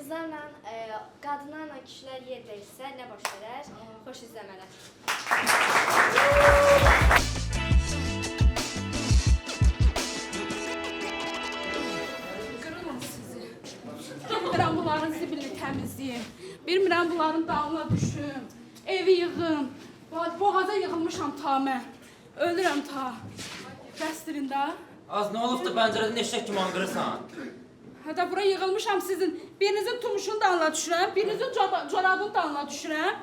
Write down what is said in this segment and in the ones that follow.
qızlarla, qadınlarla kişilər yer verirsə nə baş verər? Xoş izləmələr. Qırılın sizi. Bilmirəm bunların zibilini təmizləyim. Bilmirəm bunların dalına düşüm. Evi yığım. Boğaza yığılmışam ta mən. Ölürəm ta. Qəsdirində. Az nə olubdu pəncərədən eşək kimi anqırırsan? Hətta bura yığılmışam sizin. Birinizin tumuşun dalına düşürəm, birinizin corabın dalına düşürəm.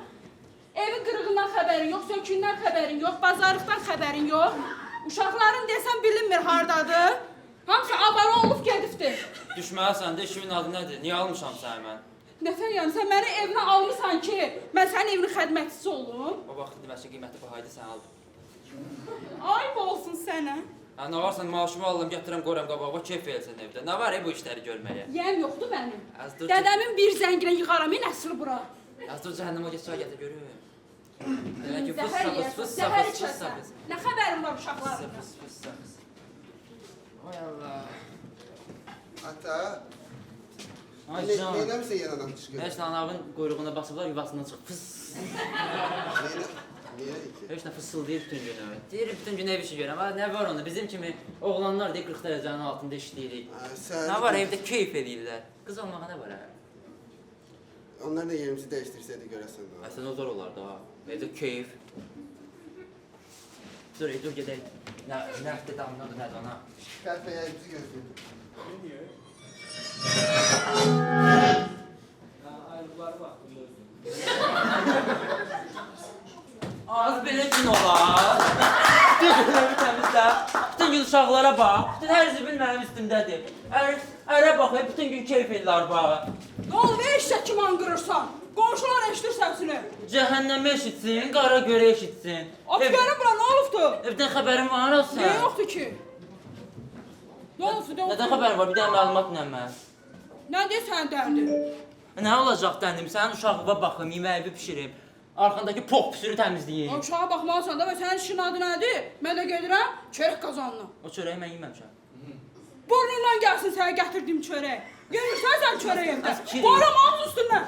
Evin qırığından xəbərin yox, sökündən xəbərin yox, bazarlıqdan xəbərin yox. Uşaqların desəm bilinmir hardadır. Hamısı avara olub gedibdir. Düşməlisən də işimin adı nədir? Niyə almışam səni mən? Nəfər yəni, sən məni evinə almısan ki, mən sənin evinin xədmətçisi olum. O vaxt deməsə qiyməti bahaydı sən aldın. Ayıb olsun sənə. Hə, nə varsan maaşımı alım, gətirəm, qoyuram qabağa, keyf elsən evdə. Nə var bu işləri görməyə? Yəm yoxdur mənim. Az dur. Dədəmin bir zənginə yığaram, əsli bura. Az dur cəhənnəmə geç çay gətir görüm. Elə ki Zəhər yeyəsən, zəhər içəsən. Nə xəbərin var uşaqlarından? Fıs. Ay Allah. Ata, Ay ne can. eləmişsən yaradan çıxır? Heç nə anavın quyruğuna basıblar, yuvasından çıx. Fıs. Niyə iki? Heç nə fısıldayır bütün günü. Deyir bütün gün ev işi görəm. Ha, nə var onda? Bizim kimi oğlanlar deyir 40 dərəcənin altında işləyirik. Nə var evdə keyf edirlər. Qız olmağa nə var hə? Onlar da yerimizi dəyişdirsəydi görəsən. Əslində o zor olar da. Evdə keyf. Dur gedək. Nə hafta damladı nədir ona? Qəlpə yerimizi gözləyir. Ayrıqları bax. Az belə gün olar. Bütün günləri təmizlə. Bütün gün uşaqlara bax. Bütün hər zibil mənim üstümdədir. Ərə bax, bütün gün keyf edirlər bax. Nə olub, eşək kimi anqırırsan? Qonşular eşidir səsini. Cəhənnəmə eşitsin, qara görə eşitsin. Aferin bura, nə olubdu? Evdən xəbərin var olsa? Niyə yoxdur ki? Nə olubdu, nə Nədən olubdu? xəbərin var? Bir dənə məlumat nə mən? Nə deyir sən dərdin? Nə olacaq dəndim? Sənin uşağıma baxım, yeməyi pişirim. Arxandakı pox püsürü təmizləyim. Uşağa baxmalısan da və sənin işin adı nədir? Mən də gedirəm çörək qazanına. O çörəyi mən yeməmişəm. Burnundan gəlsin sənə gətirdiyim çörək. Yemirsən sən çörək evdə. Əskirim. Qoyuram ağız üstündən.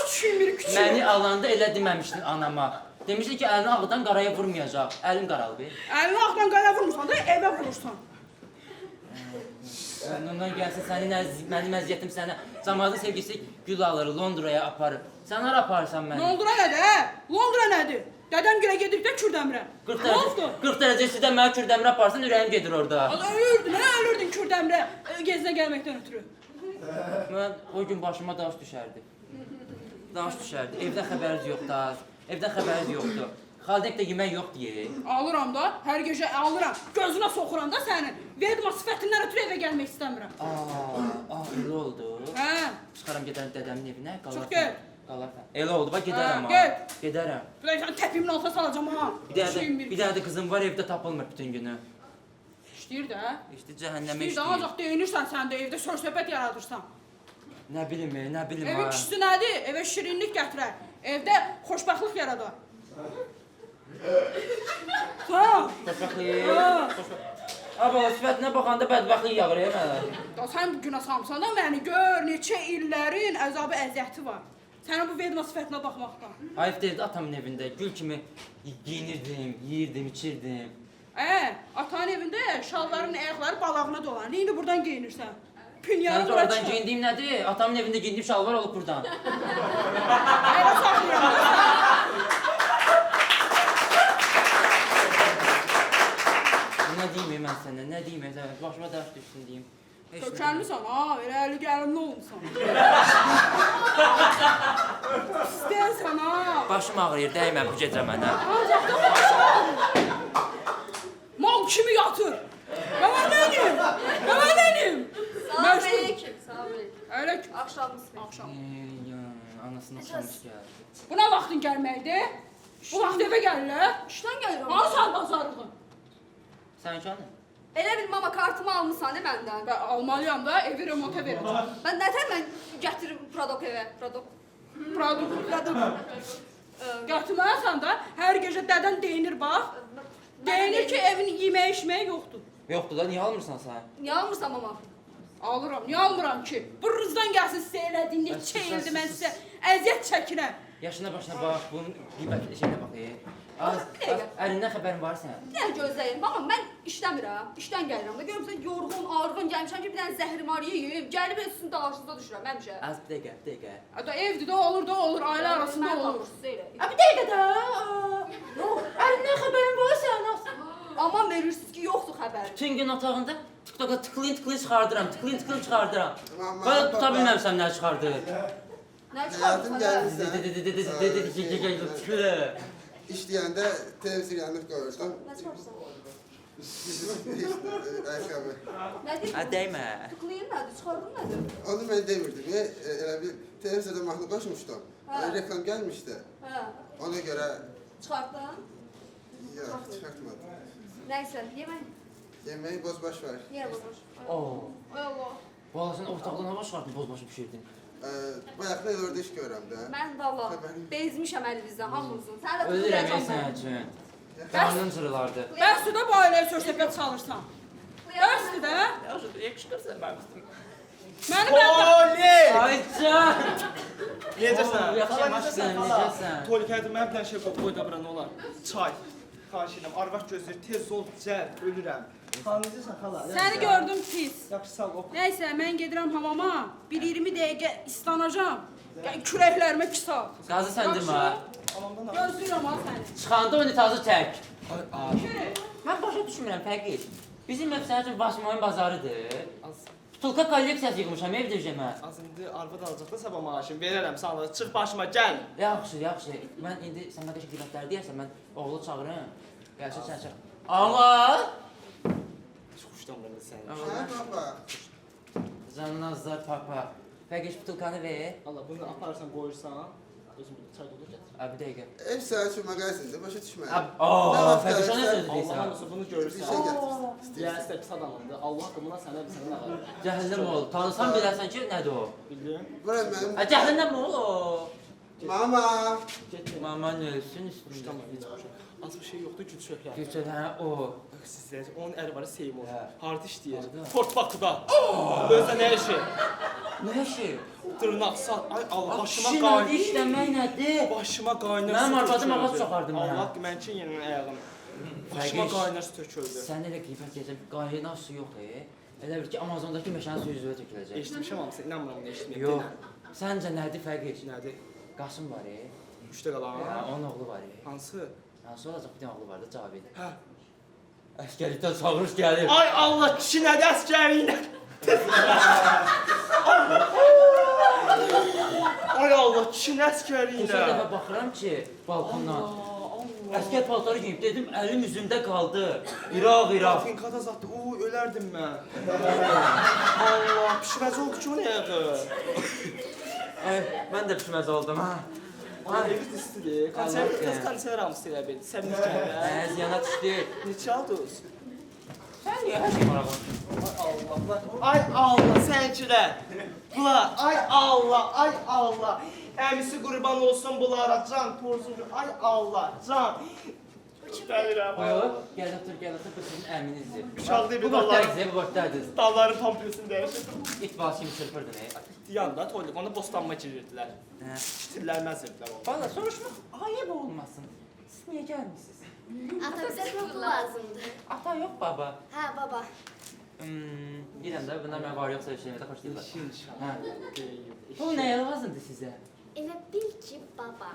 Küçüyüm biri küçüyüm. Məni alanda elə deməmişdin anama. Demişdi ki, əlini ağdan qaraya vurmayacaq. Əlim qaralı. Əlini ağdan qaya vurmursan da evə vurursan. Ondan gəlsin mənim əziyyətim sənə. Cəmaatın sevgisi gül alır, Londraya aparır. Sən hara aparırsan məni? Londra nədir? Londra nədir? Dədəm gülə gedirib də Kürdəmirə. 40 dərəcə istidən mənə Kürdəmirə aparsan ürəyim gedir orada. Ölürdün, nə ölürdün Kürdəmirə gezinə gəlməkdən ötürü? Mən o gün başıma daş düşərdi. Daş düşərdi. Evdən xəbəriniz yoxdur. Evdən xəbəriniz yoxdur. Xaldəkdə yemək yox deyə. Alıram da, hər gecə alıram. Gözünə soxuram da sənin. Vedma sifətindən ötürü evə gəlmək istəmirəm. Elə oldu. Hə. Çıxaram gedərəm dədəmin evinə, Çıx get. Qalarsan. Elə oldu, bax gedərəm ha. Get. Gedərəm. Bir də sən təpimin altına salacam ha. Bir dənə də qızım var, evdə tapılmır bütün günü. İşləyir də. İşte cəhənnəmə İşləyir də, işləyir. ancaq deyinirsən sən də evdə söz-söhbət yaradırsan. Nə bilim Evin ha. kişisi nədir? Evə şirinlik gətirər. Evdə xoşbəxtlik yaradar. Tamam. Xoşbəxtlik. Abala sifətinə baxanda bədbəxtlik yağır mənə. Da sən günə salmısan da məni gör, neçə illərin əzabı əziyyəti var. Sənin bu vedma sifətinə baxmaqdan. Ayıb deyildi atamın evində. Gül kimi giyinirdim, yeyirdim, içirdim. Atanın evində şalvarın ayaqları balağına dolanır. İndi buradan geyinirsən. Pünyanı Səncə bura oradan çıxar. geyindiyim nədir? Atamın evində geyindiyim şalvar olub buradan. Elə saxlayıram da sən. Nə deyim mən sənə, nə deyim mən sənə? Başıma daş düşsün deyim. Kökəlmisən ha, elə əli gəlimli olmuşsan. İstəyirsən ha. Başım ağrıyır, dəymə bu gecə mənə. Ancaq da başım ağrır. Mal kimi yatır. Mən neyim? Mən neyim? Salam aleyküm. Salam aleyküm. Aleyküm. Axşamınız xeyir. Axşam. Anasına çalmış gəldi. Bu nə vaxtın gəlməkdir? Bu vaxt evə gəlirlər. İşdən gəlirəm. Alsan bazarlığın. Sən canım? Elə bil mama kartımı almısan məndən. Və almalıyam da evi remonta verəcəm. Mən nətər mən gətirim produkt evə, produkt. Produkt. Gətirməlisən da hər gecə dədən deyinir bax. Deyinir ki evin yemək içmək yoxdur. Yoxdur da, niyə almırsan sən? Niyə almırsan mama? Alıram, niyə almıram ki? Burnunuzdan gəlsin sizə elədiyin neçə ildir mən sizə əziyyət çəkirəm. Yaşına başına bax, bunun qeybətli şeyinə bax. Az, əlindən xəbərin var sən. Bir dənə gözləyin. Baxın, mən işləmirəm. İşdən gəlirəm də. Görürsən, yorğun, arğın gəlmişəm ki, bir dənə zəhrimar yeyib, gəlib sizin dağışınıza düşürəm həmişə. Az bir dəqiqə. Da evdir də olur, ailə arasında Mən olur. tapırsız elə. Bir dəqiqə də. Əlindən xəbərin var sən. Aman verirsiniz ki, yoxdur xəbər. Bütün gün otağında TikTok'a tıklayın çıxardıram, tıklayın çıxardıram. Tamam, Böyle baba. tuta bilməmişəm nə çıxardı. Nə Hayatım çıxardın geldi. İşləyəndə televizor yanıb qoyursan. Nə çıxarsan? Ayaqqabı. Nədir? Dəymə. Tıklayın nədir? Çıxardın nədir? Onu mən demirdim. Elə bir televizorda mahnı qoşmuşdum. Ha. Reklam gelmişdi. Hə. Ona göre Çıxardın. yok çıkartmadım. Nəysə, yemək. Yemeği bozbaş var. Yer olur. Oo. Ay Allah. Valla sen ortaqdan hava çıxardın, bozbaşı pişirdin. Bayaqda orada iş görürəm də. Mən valla Xəbərim. bezmişəm əlinizdən, hamınızın. Sən də Ölürəm tıklayacaqsan. sən üçün. Qarnın cırılardı. Mən suda bu ailəyə söz-söhbət çalırsan. Dərsdir də. Yakışırsan mənim üstüm. Mənim mən Toli! Ay can! Necəsən? Oo, yaxşı, yaxşısan, necəsən? Toli, hədim mən bir dənə şey qoy da bura, nə olar? Çay. Xahiş edirəm, arvad gözləyir, tez ol, cəld, ölürəm. Xanım, necəsən xala? səni gördüm pis. Yaxşı, sağ ol. Nəysə, mən gedirəm hamama. Bir 20 dəqiqə islanacam. Kürəklərimə pis al. Qazı səndirmə. Anamdan al. Gözləyirəm ha səni. Çıxanda unitazı tək. Yürü. Mən başa düşmürəm, Fəqir. Bizim ev sənin üçün başmayın bazarıdır. Butulka kolleksiyası yığmışam evdə cəmə. Az indi arvad alacaq da sabah maaşını verərəm sana. Çıx başıma, gəl. Yaxşı, yaxşı. Mən indi sən mənə qiymətləri deyərsən, mən oğlu çağırım. Gəlsin sən çağır. Allah! Xoşlanmıram səni. Hə baba. Canınazlar papa. Fəqir butulkanı ver. Allah, bunu aparsan, qoyursan. Özüm çay doldur gətir. Bir dəqiqə. Ev sənin üçün mağazindir, başa düşmədim. Ooo, Fəqir şuna söz Allah deyirsən. hamısı bunu Bir görürsən. şey gətirsin. Ya, İstəyirsən. istə pis adamındır. Allah haqqımına sənə bir sənə nə var? Cəhənnəm ol. Tanısan bilərsən ki, nədir o? Bildim. Bura mənim. Cəhənnəm ol o. Mama. Getmə. Maman ölsün üstündə. Xoşlanmıram, heç xoşlanmıram. Az bir şey yoxdur, gül çöklər. Gülçən, hə, o. Sizlər, onun əri var, Seymur. Hə. Harda işləyir? Harda? Fort Bakıda. Özdə nə işi? Nə şey? Dırnaq sal. Ay Allah, başıma Kişi nədir, qaynar. işləmək nədir? Başıma qaynar Mənim su arvadım töküldü. ağac çoxardı mənə. Allah mənki yenin ayağım. Başıma Fəqiş. qaynar su töküldü. Sən elə qeybət deyəcəm, qaynar su yox Elə bil ki, Amazondakı meşənin suyu üzvə töküləcək. Eşitmişəm hamısı, inanmıram bunu eşitməyim. Yox. Səncə nədir Fəqiş? Nədir? Qasım var Üçdə qalan. Hə, onun oğlu var Hansı? Hansı olacaq bir dənə oğlu var da Cavid. Hə. Əskərlikdən çağırış gəlir. Ay Allah, kişi nədir əskəriyinə? Ay Allah, kişi nə Keçən əskəriyinə? dəfə baxıram ki, balkondan. Əskər paltarı geyib, dedim əlim üzümdə qaldı. İraq. Finkada zatdı, ölərdim mən. Allah, pişməz oldu ki o nə yağı? Ay, mən də pişməz oldum. Ay, evi istidir. Konser hamısı elə bil. Səbnik gəlir. Ziyana düşdü. Neçə aldınız? Sən niyə hər şey maraqlı? Ay Allah, sənkilər. Bunlar, ay Allah. Əmisi qurban olsun bunlara, can porsun. Ay Allah, can. Gəlirəm. Buyur, gəl otur, bu sizin əminizdir. Uşaqdır bir Bu vaxtdayız, bu vaxtdayız. Dalların pampirsini dəyişirdim. İt balası kimi çırpırdın, Yanda toyluq, onu bostanma girirdilər. Hə. Şitirlərməzdirdilər onu. Valla soruşmaq ayıb olmasın. Siz niyə gəlmişsiniz? Ata bizə pul lazımdır. Ata yox, baba. Hə, baba. Biləm də, bunlar mən var yoxsa işləməkdə xoşlayırlar. Hə. Deyil. Bu nəyə lazımdır sizə? Elə bil ki, baba,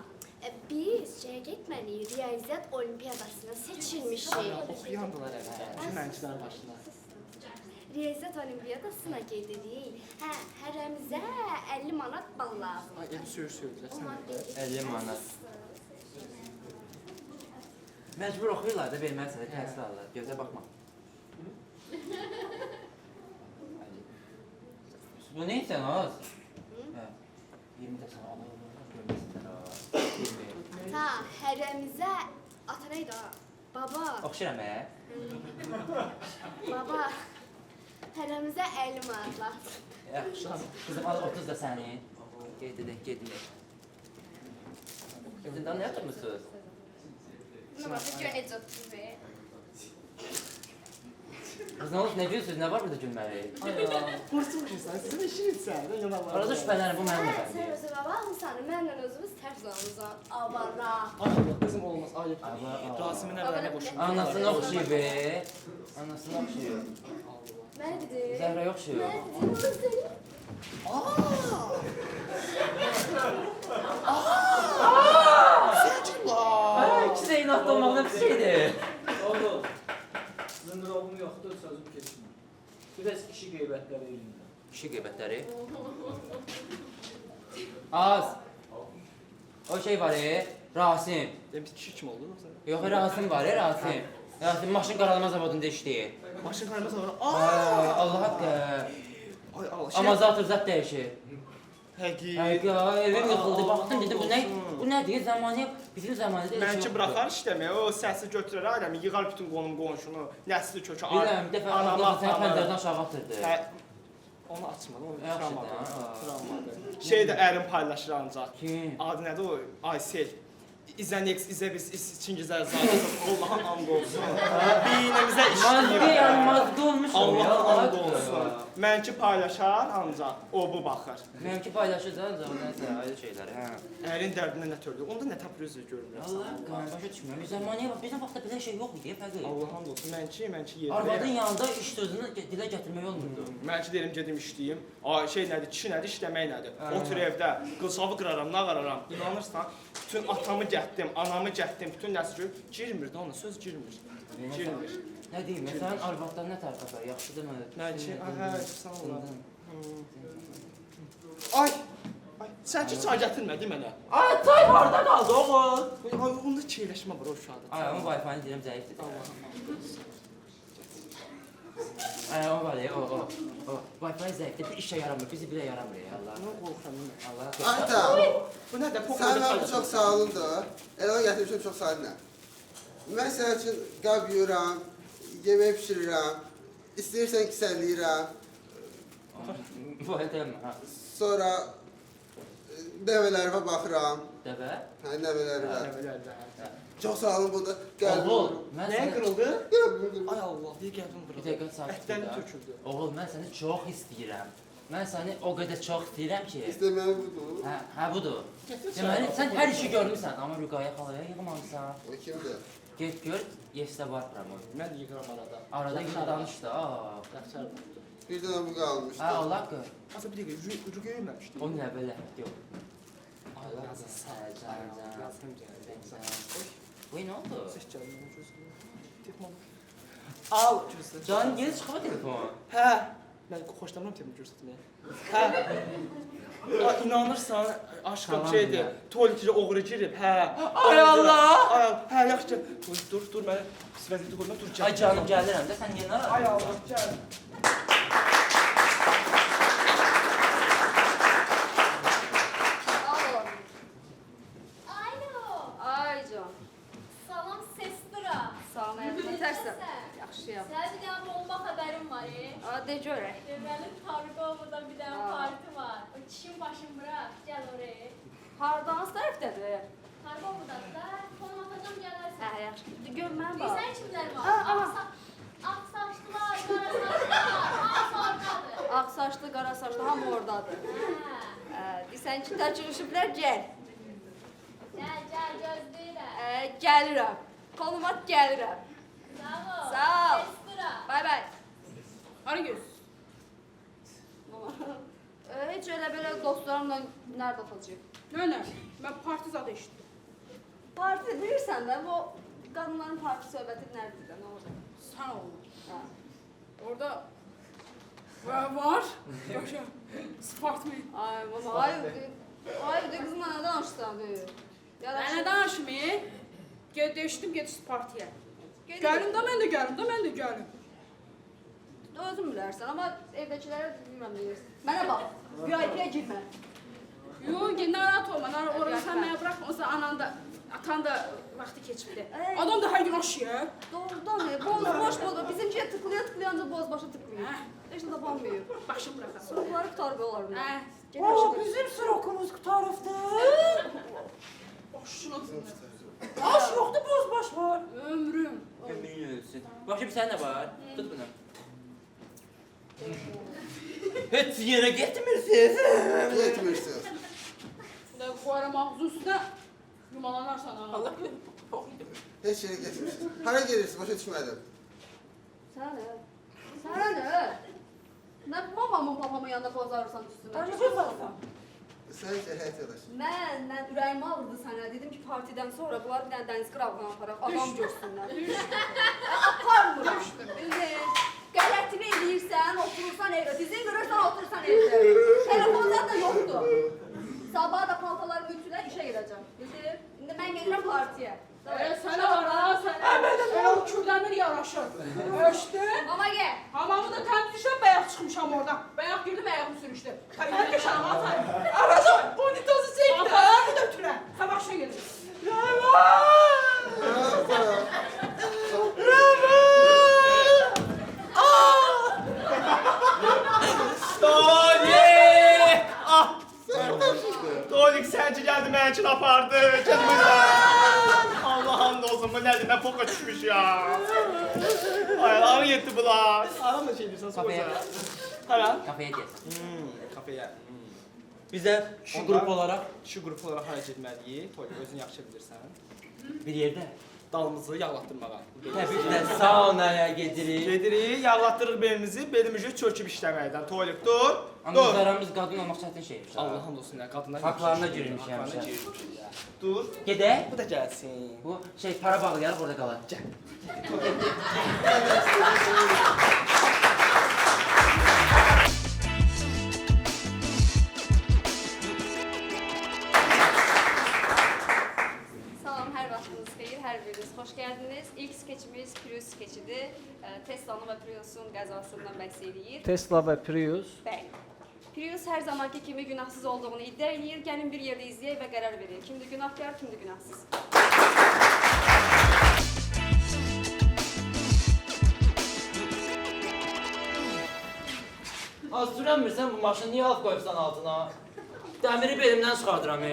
biz şəhərə getməliyik, riyaziyyat olimpiyadasına seçilmişik. Oxuyandılar əvvəl. Mənçilərin başına. Riyaziyyat olimpiyadasına gedirik. Hə, hərəmizə 50 manat bal lazımdır. Ay, evi söyür-söydülər sən. 50 manat. Məcbur oxuyurlar da, verməlisən də, təhsil alırlar. Gözə baxma. Bu nə etsən az? 20 də sana alır, görməsinlər ha. 20. Ta, hərəmizə, ata neydi ha? Baba, Oxşuram baba, hərəmizə 50 manat lazım. Yaxşı, kızım al 30 da sənin. Gedin. Sizin daha nə yapırmısınız? Nə var, gör necə oturur be. Kız ne oldu, ne diyorsunuz, ne var burada gülməli? Kursulmuşsan, sizin işiniz sən, ben yanarlar. Arada şübhələrim, bu mənim Sən efendim. özünə baxmısan, mənlə özümüz tərs olmuşuq. Avara. Ay Allah, kızım olmaz, ayıp. Rasimin evlerine boşum. Anasını oxşuyur be. Anasını oxşuyur. Məndir. Zəhra oxşuyur. Məndir. Ay, ikisi də inatlı olmağına bir şeydir. Oğlum, zındırabım yoxdur, sözüm keçmir. Biraz kişi qeybətləri elində. Kişi qeybətləri. Az. O şey var Rasim. Demiş kişi kim oldu yoksa? Yox, Rasim var Rasim. Rasim maşın qaralama zavodunda işləyir. Maşın kayması var. Ay, Allah haqqı. Ay Allah. Amma zatır zat dəyişir. Həqiqi. Həqiqi, evim yıxıldı. Baxdım dedim bu nə deyir? Zamanı bizim zamanında elə şey Mənki yoxdur. bıraxar işləməyə, o səsi götürər ailəmi, yığar bütün qonum qonşunu, nəsli kökü, Bilirəm, bir dəfə Allah səni pəncərədən aşağı atırdı. Hə, onu açmadı, onu Yaxşı da, travmadı. ha. Travmadı. Şey də ərim paylaşır ancaq. Kim? Adı nədir o? Aysel. İzənex, İzəbis, İçingizə zaten Allah'ın and olsun. Beynimizə Mazdı işləyir. yəni, mazdı olmuşum ya. Allah'ın and olsun. Mənki paylaşar ancaq o bu baxır. Mənimki paylaşırsan, nəsə, ayrı şeylər, hə. Ərin dərdinə nə tördü? Onda nə tapır özü görmürəm. Allah qan, başa düşmürəm. Zamanıya bax, bizim vaxtda belə şey yox idi, fəqi. Allah'ın and olsun. Mənki Arvadın yerdə. yanında iş sözünü dilə gətirmək olmurdu. Mənki deyirəm gedim işləyim. Ay şey nədir, kişi nədir, işləmək nədir? Hə. Otur evdə, qılçavı qıraram, nə qıraram? İnanırsan, bütün atamı gətdim, anamı gətdim, bütün nəsil girmir də ona, söz girmir. Girmir. Nə deyim, məsələn, arvaddan nə tərəf atar, yaxşıdırmı? Mənki, hə, sağ ol. Ay! Ay, sən ki çay gətirmədin mənə. Ay, çay harda qaldı oğul? Ay, onda keyləşmə var o uşaqda. Ay, onun Wi-Fi-ni deyirəm zəifdir. Ay, o var ya, o. Wi-Fi zəifdir, bir işə yaramır, bizi bilə yaramır ya, Allah. Nə qorxuram mən. Allah. Ayta, Bu nədir? sən Pokoyda mənim çay. çox sağ olun da. Elə onu gətirmişəm çox sağ olun. Mən sənin üçün qab yuyuram, yemək pişirirəm, istəyirsən kisələyirəm, Bu edəmə, ha. sonra nəvələrimə baxıram. Dəvə? Hə, nəvələrimə. Nəvələrdə. Çox sağ olun burada. Oğul, mən Nəyə səni... qırıldı? Qəlbim. Ay Allah, bir gəldim Bir bura. dəqiqə sakit Ətlərim ol. töküldü. Oğul, mən səni çox istəyirəm. Mən səni o qədər çox istəyirəm ki... İstəməli budur. Hə, budur. Deməli, sən hər işi görmüsən, amma Rüqaya xalaya yığmamısan. O kimdir? Get gör, Yesdə var promoy. Mən də yığıram arada. Arada yine danış da, aa. Bir dənə bu qalmışdı. Hə, Allah qır. Asa bir dəqiqə, rüqə yeməmişdim. O nə belə, yox. Allah qır, Yazın sağ ol. can. Yazdım gəldim. Bu nə oldu? Ses gəldi, mən gözləyim. Telefon. Al gözlə. Can, geri çıxma telefon. Hə. Mən xoşlamıram telefon göstərməyə. Hə. Ay inanırsan, aşkım Tamam, şeydir. ya. Tualetə oğru girib, hə. Ay Allah! Ay, hə, yaxşı. Dur, mən vəziyyəti qoyma, dur. Ay canım, gəlirəm də, sən niyə narahat? Ay Allah, gəl. Alo. Alo. Ay can. Salam sestra. Salam həyatım. Nətərsən? Yaxşıyam. Sənə bir dənə bomba xəbərim var. A, de görək. Deməli Targovada bir dənə Aa. parti var. O kişinin başını bırak, gəl oraya. Hardan, hansı tərəfdədir? Targovada da konum atacağım gələrsən. Hə, yaxşı. De gör mənə bax. Bilirsən kimlər var? Aa, aa. Ağ saçlılar, qara saçlılar, hamısı oradadır. Ağ saçlı, qara saçlı hamı oradadır. Hə. Desən ki, təcrüblər gəl. Gəl, gözləyirəm. Gəlirəm. Konum at, gəlirəm. Sağ ol. Sağ ol. Sestra. Bay bay. Hara göz? Heç elə belə dostlarımla nerede atacağım? Nə? Mən parti zadı eşitdim. Parti bilirsən də, bu qadınların parti söhbəti nədir? Nə olacaq? Sən oğlum. Hə. Orada var. Yaşa. Spartman. Ay baba, hayır, qızımla nə danışsan? Mənə danışmayın. Deşdim, get partiyə. Gəlim də, mən də gəlim. Özün bilərsən, amma evdəkilərə bilmirəm deyirsən. Mənə bax, VIP-yə girmə. Yox, narahat olma. Orada sən mənə bıraxma. O zaman anan da, atan da vaxtı keçibdi. Ey. Adam da hər gün aşıyır. Doğrudan, boş. Bizimkiyə tıklaya ancaq boz başa tıklayır. Heç nə tapanmıyor. Başım bıraxam. Sorunları qutarıb onların. Hə. Get başa. Bizim sırokumuz qutarıbdı. Başına Baş yoxdur, boz baş var. ömrüm. Ömrün ölsün. Başa bir sən nə var? Tut bunu. Heç yerə getmirsiniz. Getmirsiniz. Ne koyarım ağzı üstüne. Yumalanarsan ha. Allah Heç yerə getmirsiniz. Hara gedirsiniz? Başa düşmədim. Sənə nə? Sənə nə? Nə mamamın papamın yanında pozarırsan üstünə? Tanrı varsa. Sən ki, həyat yadaş. Mən ürəyimi alırdı sənə. Dedim ki, partidən sonra bunlar bir dənə dəniz qırağına aparaq, adam görsünlər. Aparmıram. Bildin. Qələtini eləyirsən, oturursan evdə. Dizin qırırsan, oturursan evdə. Telefondan da yoxdur. Sabah da paltalarımı ütülə işə gedəcəm. Bildin. İndi mən gedirəm partiyə. Sana var ha sana. Öyle o kürdəmir yaraşır. Ölçtün. Mama gel. Hamamı da temizleyeceğim, bayaq çıxmışam oradan. Bayaq girdim, ayağımı sürüşdü. Sen de şanım atan. Aracım, bonitozu çekti. Ayağımı da tüne. Sabah şey gelir. Tolik! Ah! Tolik sən ki gəldi mənə üçün apardı. Gəlməzən. Allah'ım da olsun bu nədir? Nə poka düşmüş ya. Ayağım yetti bunlar. Aram da şey deyirsən Kafeye. sorsa. Hara? Kafeye get. Kafeye. Bizə şu qrup olaraq Şu qrup olaraq hara getməliyik? Tolik özün yaxşı bilirsən. bir yerdə Dalımızı yağlatdırmağa. təbii ki də saunaya gedirik. Gedirik, yağlatdırırıq belimizi, belimizi çöküb işləməkdən. Tolik dur. Amma Dur. aramız qadın olmaq çətin şeymiş. Allah'ım olsun ya kadınlar. Haqlarına girilmiş Haqlarına həmişə. girilmiş ya. Dur. Gedək. Bu da gelsin. Bu şey para bağlayarıq orada qalar. Gel. Salam, hər vaxtınız xeyir, hər biriniz xoş gəldiniz. İlk skeçimiz Prius skeçidir. Tesla'nın və Prius'un qəzasından bəhs eləyir. Tesla və Prius. Bəli. Prius hər zamanki kimi günahsız olduğunu iddia eləyir. Gəlin bir yerdə izləyək və qərar verək. Kimdir günahkar, kimdir günahsız? Az sürənmirsən bu maşını niyə alıb qoyubsan altına? Dəmiri belimdən çıxardıram.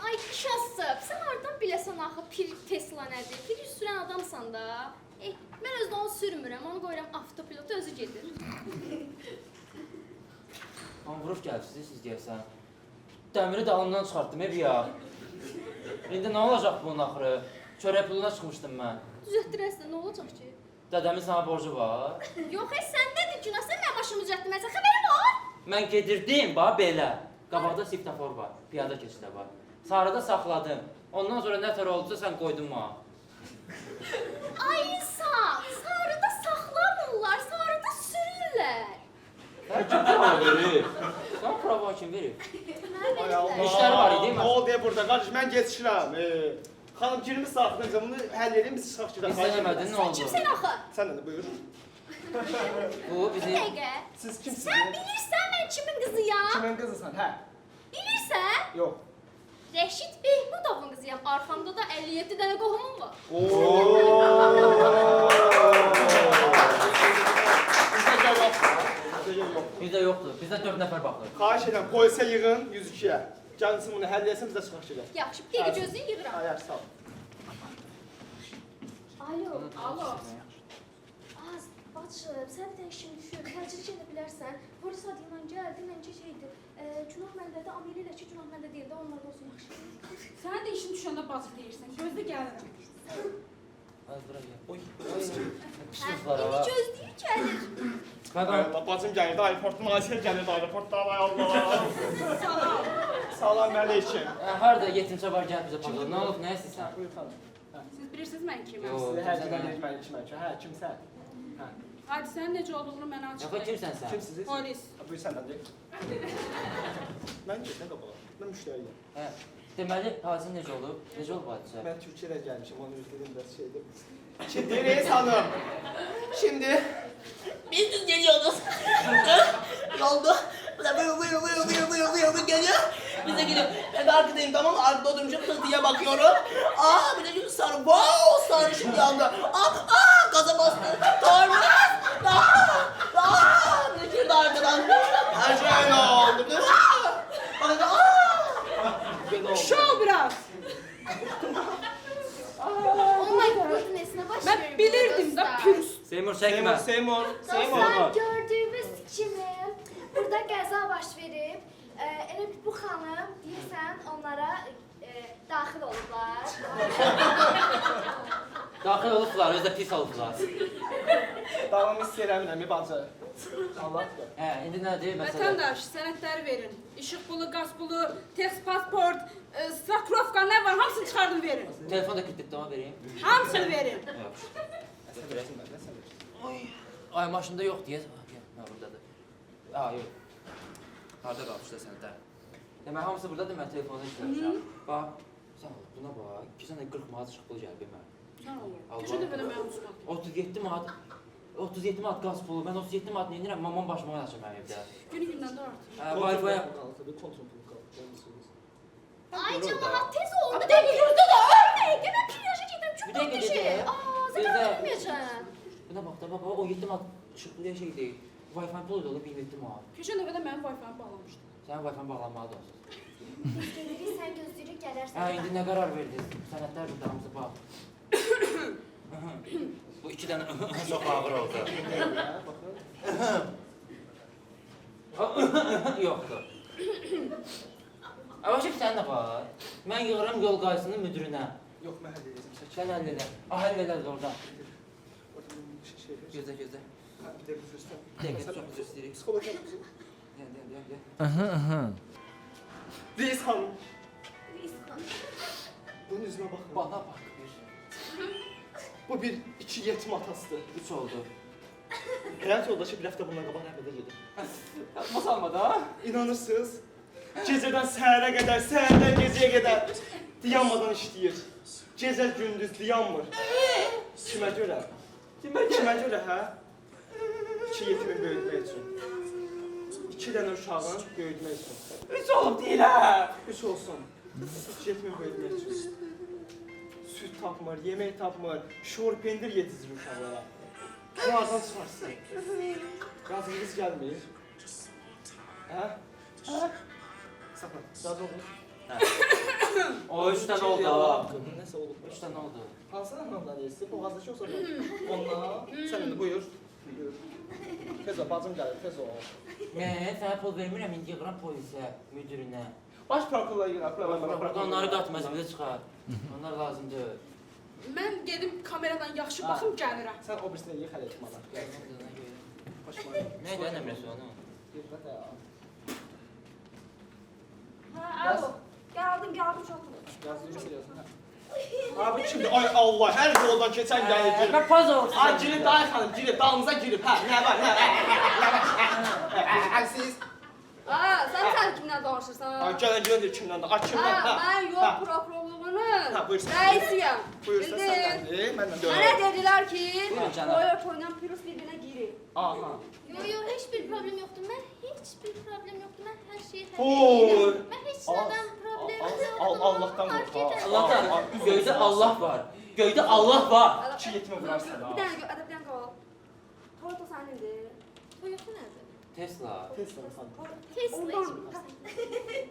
Ay kasıb, sən hardan biləsən axı Tesla nədir? Bir sürən adamsan da. Mən özdə onu sürmürəm, onu qoyuram avtopilot özü gedir. Amma vurub gəlibsiniz siz deyəsən. Dəmiri dalımdan çıxartdım bir ya. İndi nə olacaq bunun axırı? Çörək puluna çıxmışdım mən. Düzəltdirəsən, nə olacaq ki? Dədəmin sana borcu var. Yox, sən nədir günah? Sən mənim başımı düzəltdirməsən, xəbərin var? Mən gedirdim, bax belə. Qabaqda svetofor var, piyada keçid var. Sarıda saxladım. Ondan sonra nə tər oldusa sən qoydun mənə. Ay insan, sarıda saxlamırlar, sarıda sürürlər. Sən kim cavab verir? Sən prava kim verir? Ay Allah. İşlər var idi, Ne oldu ya burada? Qardaş mən geçirəm. Xanım girmiş saatınca bunu həll edin, biz çıxaq gedək. Biz sənəmədin, nə Sən oldu? kimsən axı? Sən də buyur. Bu bizim... Dəqiqə. Siz kimsiniz? Sən bilirsən mən kimin qızıyam? Kimin qızısan? Hə. Bilirsən? Yox. Rəşid Behbudovun qızıyam. Arxamda da 57 dənə qohumum var. Bizdə yoxdur. Bizdə 4 nəfər baxır. Xahiş edirəm, polisə yığın 102-yə. Gəlsin bunu həll etsin, biz də çıxaq gedək. Yaxşı, bir dəqiqə gözünü yığıram. Ay, yaxşı, sağ ol. Alo. Alo. Az, bacım, sən bir dənə işin düşür. Təcrid edə bilərsən. Polis adı ilə gəl, demən ki şeydir. Günah məndədir, ameli ilə ki, günah məndə deyil də, onlar olsun yaxşı. Sənə də işin düşəndə bacı deyirsən. Gözdə gəlirəm. Az bura gəl. Oy. Qışqırıqlar İndi ha. gözləyir gəlir. Bax, Ay Allah, bacım gəlirdi, aeroportdan Aysel gəlirdi aeroportdan, ay Allah. Salam əleyküm. harda yetimçə var gəl bizə baxır. Nə olub, nə istəyirsən? Buyur xanım. Siz bilirsiniz mən kiməm. Yox. Sizi hər zaman deyəcəm, içmək üçün. Hə, kimsən? Hə. Hadi sənin necə olduğunu mənə Yox, açıqlayın. kimsən sən? Kimsiniz? Polis. Buyur səndən deyək. Mən getdim qabağa. Mən müştəriyəm. Hə. Deməli, hadisə necə olub? Necə olub hadisə? Ben Türkiye'den gelmişim, onun üzerinde biraz şeydi. Şimdi Reis Hanım, şimdi biz düz geliyoruz. Yolda, bu da buyur geliyor. Biz de gidiyor. Ben de arkadayım, tamam mı? Arkada oturmuşum, kız diye bakıyorum. Aa, bir de yüz sarı, wow, sarışın yandı. Gaza bastı. Tormaz, bir de girdi arkadan. Her şey ne oldu? Bakın, ben oldu. Şov biraz. Oh my goodness, nə baş Mən bilirdim də pürüz. Seymur çəkmə. Seymour. Dostlar, gördüğümüz ki Elə bu xanım deyirsən onlara daxil olublar. Daxil olublar, özdə pis olublar. Davam istəyirəm, nəmi bacı. Allah bilir. Hə, indi nədir məsələ? Vətəndaş, sənədləri verin. İşıq pulu, qaz pulu, test pasport, strakrovka nə var, hamısını çıxardın verin. Telefon da kreditləmə vereyim. Hamısını verin. Yox. Nəsə verəsən, nəsə verəsən. Ay, maşında yox deyə. Hə, buradadır. Aa, yox. Harda qalmışdı səndə? Demək, hamısı buradadır, mən telefonda işləmişəm. Bax, sən ol, buna bax. Keçən də 40 manat işıq pulu gəldi mənə. Sən olur. Allah. Keçən dəfə də mənim çıxmadı. 37 manat qaz pulu, mən 37 manat nə edirəm, mamam başıma oynayacaq mənim evdə. Günü gündən də artır. Hə, Wi-Fi-yə... Bir kontrol pulu qaldı. Ay cemaat tez ol. Bir dəqiqə yurdu da Örnek. Mən piyajı gedirəm. Çox Bir dəqiqə tatlı şey. gedir. Aa, sən Gözlə. bilməyəcəksən. Buna bax da, bax, o 7 manat işıq pulu şey deyil. Wi-Fi pulu da olub 27 manat. Keçən dəfə də mənim Wi-Fi-mi bağlamışdı. Sənin Wi-Fi bağlanmalıdır olsun. Gözləyirik, sən gözləyirik gələrsən. Hə, indi nə qərar verdiniz? Sənədlər burada hamısı bax. Bu 2 dənə çox ağır oldu. Yoxdur. Avaşı bir tane var. Mən yığıram yol qaysının müdürünə. Yox, mən həll edəcəm. Sən həll elə. Həll elədir orada. Orada bir şey ver. Gözlə, gözlə. Ha, bir dəqiqə gözlə. Bir dəqiqə, çox üzr istəyirik. Psixolog yapmışsın. Gəl. Reis xanım, Reis xanım. bunun üzünə baxın. Bana bax. Bu bir iki yetim atasıdır. 3 oldu. Həyat yoldaşı bir həftə bundan qabaq rəhmətə gedir. Yapma salma da. İnanırsınız? Gecədən səhərə qədər, səhərdən gecəyə qədər dayanmadan işləyir. Gecə gündüz dayanmır. Kimə görə? Kimə görə, hə? İki yetimi böyütmək üçün. 2 dənə uşağın böyütmək üçün. 3 olub deyil hə. 3 olsun. 3 yetimi böyütmək üçün. Süt tapmır, yemək tapmır, şor pendir yetizir uşaqlara. Bunlardan çıxarsın. Qazınız gəlmir. Hə? Hə? Saxla, qaz olur. O 3 dənə oldu. Nəsə olub. 3 dənə oldu. Hansı anlamda deyirsin? Boğazdakı yoxsa bu? Ondan. Sən indi buyur. Buyur. Tez ol, bacım gəlir, tez ol. Mən sənə pul vermirəm, indi yığıram polisə, müdürünə. Baş prokurorla yığır, Onları qatmaz, bilə çıxar. Onlar lazımdır. Mən gedib kameradan yaxşı baxım gəlirəm. Sən o birisinə yığ hələ etmədən. Başıma. Nə edə nəmrəsi onu? Yığda da. Hə, alo. Gəldim, çatdım. Yazıcı biliyorsun. Abi kimdir? Ay Allah, hər yoldan keçən gəlir girib. Mən paz olsun. Ay girib, dayı xanım girib, dalımıza girib. Hə, nə var, nə var? Siz? Sən kimdən danışırsan? Ay gələn deyir kimdən də? Ay kimdən? Mən yol prokurorluğunun Hə, buyursun. rəisiyəm. Buyursa səndəndir, məndən də Mənə dedilər ki, Buyurun canım. toyla virus bir-birinə girir. Aha. Yo, heç bir problem yoxdur. Mən heç bir problem yoxdur. Mən hər şeyi həll Oy. edirəm. Mən heç nədən problem yoxdur. Allahdan Fark qorx. edir. Allah'tan, göydə Allah var. Göydə Allah var. İki yetimi vurarsan ha. Bir dənə ədəbdən qal. Toyota sənindir. Toyota nədir? Tesla. Tesla xanım. Tesla. Ondan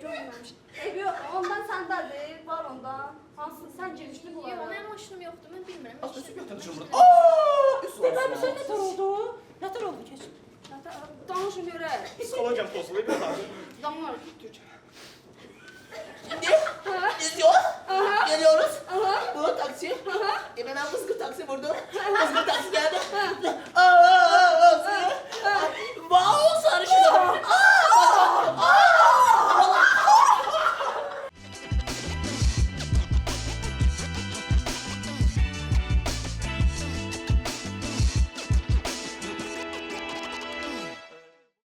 görməmişəm. Yox, ondan səndədir, var ondan. Hansı sən girişli bu Yox, mənim maşınım yoxdur. Mən bilmirəm. Az ötüb götürmüşüm burada. Mən bir şey nətər oldu? Nətər oldu keç? Danışın görək. Psikologiyam pozulub bir daha. Damlar. Gidiyor. Geliyoruz. Bu taksi. Ben kızgın taksi vurdum. Kızgın taksi geldi.